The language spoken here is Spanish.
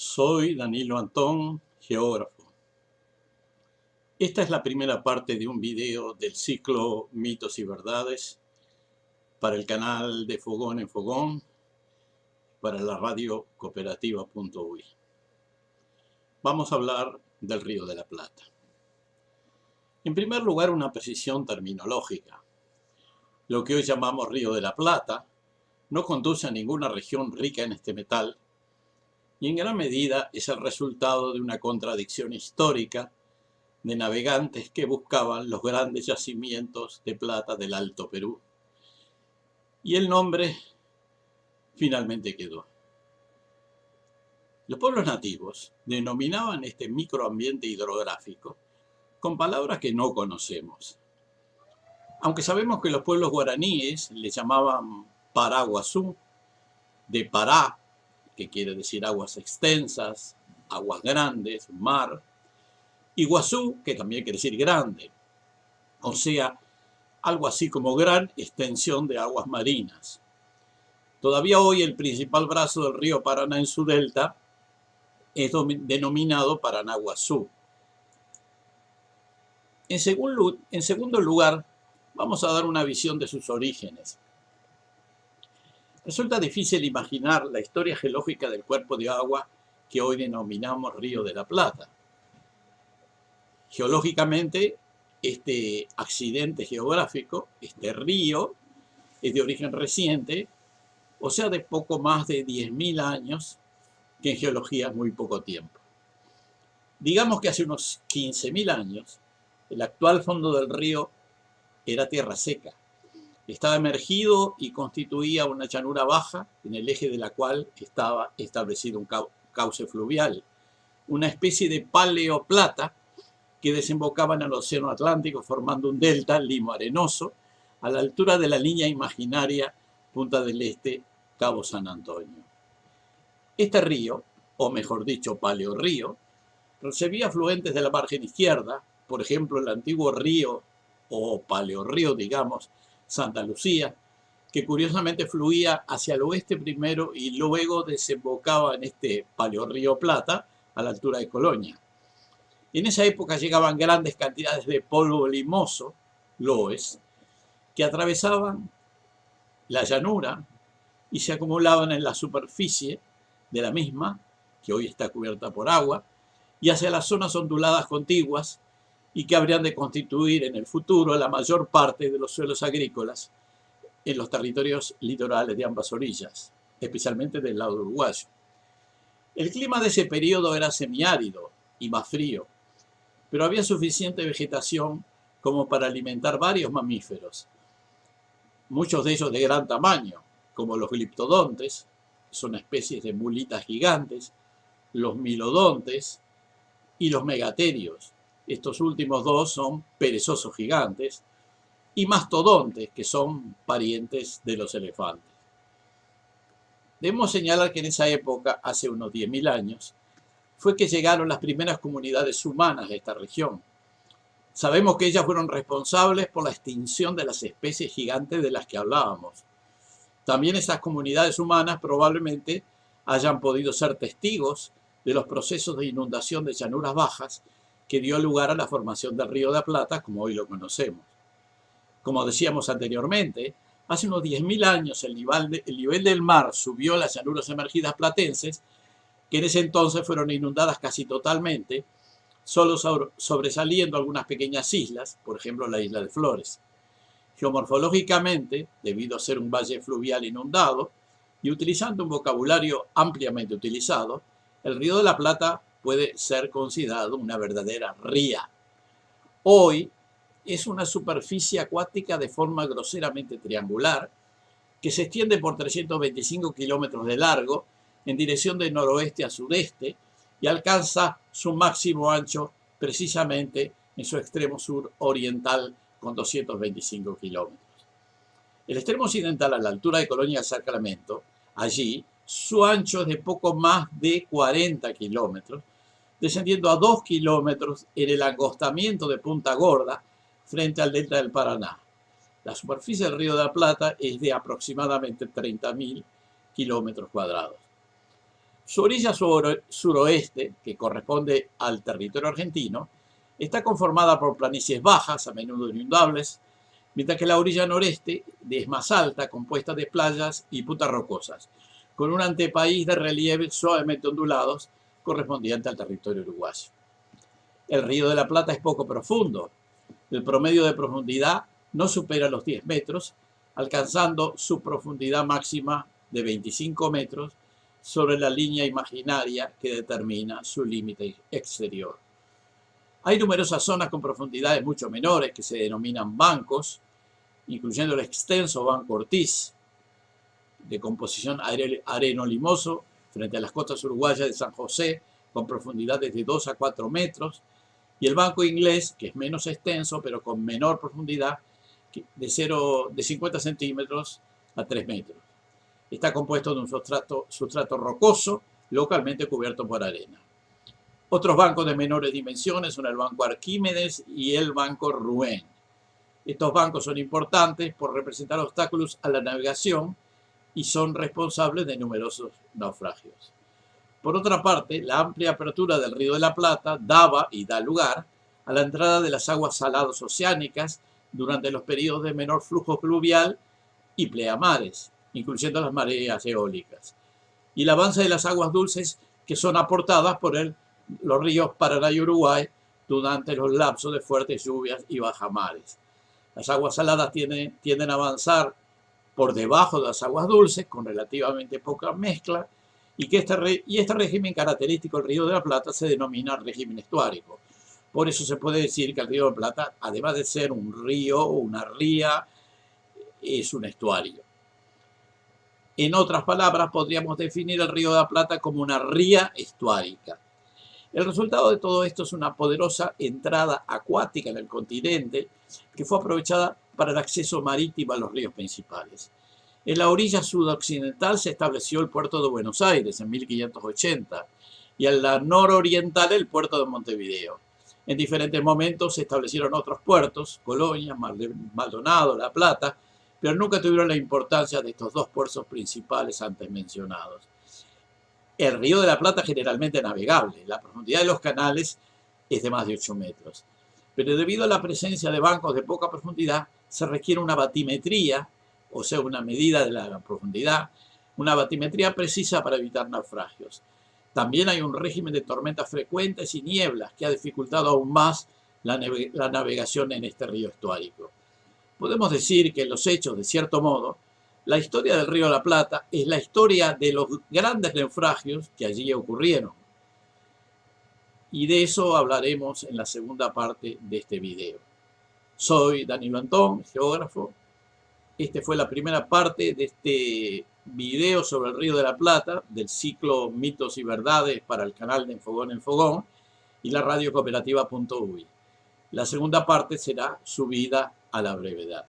Soy Danilo Antón, geógrafo. Esta es la primera parte de un video del ciclo Mitos y Verdades para el canal de Fogón en Fogón, para la radio cooperativa.uy. Vamos a hablar del Río de la Plata. En primer lugar, una precisión terminológica. Lo que hoy llamamos Río de la Plata no conduce a ninguna región rica en este metal, y en gran medida es el resultado de una contradicción histórica de navegantes que buscaban los grandes yacimientos de plata del Alto Perú. Y el nombre finalmente quedó. Los pueblos nativos denominaban este microambiente hidrográfico con palabras que no conocemos. Aunque sabemos que los pueblos guaraníes le llamaban Paraguazú, de Pará, que quiere decir aguas extensas, aguas grandes, mar, Iguazú, que también quiere decir grande, o sea, algo así como gran extensión de aguas marinas. Todavía hoy el principal brazo del río Paraná en su delta es denominado Paranaguazú. En segundo lugar, vamos a dar una visión de sus orígenes. Resulta difícil imaginar la historia geológica del cuerpo de agua que hoy denominamos Río de la Plata. Geológicamente, este accidente geográfico, este río, es de origen reciente, o sea, de poco más de 10.000 años, que en geología es muy poco tiempo. Digamos que hace unos 15.000 años, el actual fondo del río era tierra seca. Estaba emergido y constituía una llanura baja, en el eje de la cual estaba establecido un cauce fluvial, una especie de paleoplata que desembocaba en el océano Atlántico formando un delta limo-arenoso a la altura de la línea imaginaria Punta del Este, Cabo San Antonio. Este río, o mejor dicho paleorrío, recibía afluentes de la margen izquierda, por ejemplo el antiguo río o paleorrío, digamos, Santa Lucía, que curiosamente fluía hacia el oeste primero y luego desembocaba en este paleorrío Plata a la altura de Colonia. En esa época llegaban grandes cantidades de polvo limoso, loes, que atravesaban la llanura y se acumulaban en la superficie de la misma, que hoy está cubierta por agua, y hacia las zonas onduladas contiguas y que habrían de constituir en el futuro la mayor parte de los suelos agrícolas en los territorios litorales de ambas orillas, especialmente del lado uruguayo. El clima de ese periodo era semiárido y más frío, pero había suficiente vegetación como para alimentar varios mamíferos, muchos de ellos de gran tamaño, como los gliptodontes, que son especies de mulitas gigantes, los milodontes y los megaterios. Estos últimos dos son perezosos gigantes, y mastodontes, que son parientes de los elefantes. Debemos señalar que en esa época, hace unos 10.000 años, fue que llegaron las primeras comunidades humanas de esta región. Sabemos que ellas fueron responsables por la extinción de las especies gigantes de las que hablábamos. También esas comunidades humanas probablemente hayan podido ser testigos de los procesos de inundación de llanuras bajas que dio lugar a la formación del Río de la Plata como hoy lo conocemos. Como decíamos anteriormente, hace unos 10.000 años el nivel del mar subió a las llanuras emergidas platenses, que en ese entonces fueron inundadas casi totalmente, solo sobresaliendo algunas pequeñas islas, por ejemplo la isla de Flores. Geomorfológicamente, debido a ser un valle fluvial inundado y utilizando un vocabulario ampliamente utilizado, el Río de la Plata puede ser considerado una verdadera ría. Hoy es una superficie acuática de forma groseramente triangular que se extiende por 325 kilómetros de largo en dirección de noroeste a sudeste y alcanza su máximo ancho precisamente en su extremo sur oriental con 225 kilómetros. El extremo occidental, a la altura de Colonia del Sacramento, allí su ancho es de poco más de 40 kilómetros, descendiendo a 2 kilómetros en el angostamiento de Punta Gorda frente al delta del Paraná. La superficie del Río de la Plata es de aproximadamente 30.000 kilómetros cuadrados. Su orilla suroeste, que corresponde al territorio argentino, está conformada por planicies bajas, a menudo inundables, mientras que la orilla noreste es más alta, compuesta de playas y puntas rocosas, con un antepaís de relieves suavemente ondulados correspondiente al territorio uruguayo. El Río de la Plata es poco profundo. El promedio de profundidad no supera los 10 metros, alcanzando su profundidad máxima de 25 metros sobre la línea imaginaria que determina su límite exterior. Hay numerosas zonas con profundidades mucho menores que se denominan bancos, incluyendo el extenso Banco Ortiz, de composición areno-limoso, frente a las costas uruguayas de San José, con profundidades de 2 a 4 metros, y el Banco Inglés, que es menos extenso, pero con menor profundidad, de 50 centímetros a 3 metros. Está compuesto de un sustrato rocoso, localmente cubierto por arena. Otros bancos de menores dimensiones son el Banco Arquímedes y el Banco Rouen. Estos bancos son importantes por representar obstáculos a la navegación y son responsables de numerosos naufragios. Por otra parte, la amplia apertura del Río de la Plata daba y da lugar a la entrada de las aguas saladas oceánicas durante los periodos de menor flujo pluvial y pleamares, incluyendo las mareas eólicas, y el avance de las aguas dulces que son aportadas por los ríos Paraná y Uruguay durante los lapsos de fuertes lluvias y bajamares. Las aguas saladas tienden a avanzar por debajo de las aguas dulces con relativamente poca mezcla y este régimen característico del Río de la Plata se denomina régimen estuárico. Por eso se puede decir que el Río de la Plata, además de ser un río o una ría, es un estuario. En otras palabras, podríamos definir el Río de la Plata como una ría estuárica. El resultado de todo esto es una poderosa entrada acuática en el continente que fue aprovechada para el acceso marítimo a los ríos principales. En la orilla sudoccidental se estableció el puerto de Buenos Aires en 1580 y en la nororiental el puerto de Montevideo. En diferentes momentos se establecieron otros puertos, Colonia, Maldonado, La Plata, pero nunca tuvieron la importancia de estos dos puertos principales antes mencionados. El Río de la Plata es generalmente navegable, la profundidad de los canales es de más de 8 metros. Pero debido a la presencia de bancos de poca profundidad, se requiere una batimetría, o sea, una medida de la profundidad, una batimetría precisa para evitar naufragios. También hay un régimen de tormentas frecuentes y nieblas que ha dificultado aún más la navegación en este río estuárico. Podemos decir que en los hechos, de cierto modo, la historia del Río de la Plata es la historia de los grandes naufragios que allí ocurrieron. Y de eso hablaremos en la segunda parte de este video. Soy Danilo Antón, geógrafo. Esta fue la primera parte de este video sobre el Río de la Plata, del ciclo Mitos y Verdades para el canal de Enfogón en Fogón y la radio cooperativa.uy. La segunda parte será subida a la brevedad.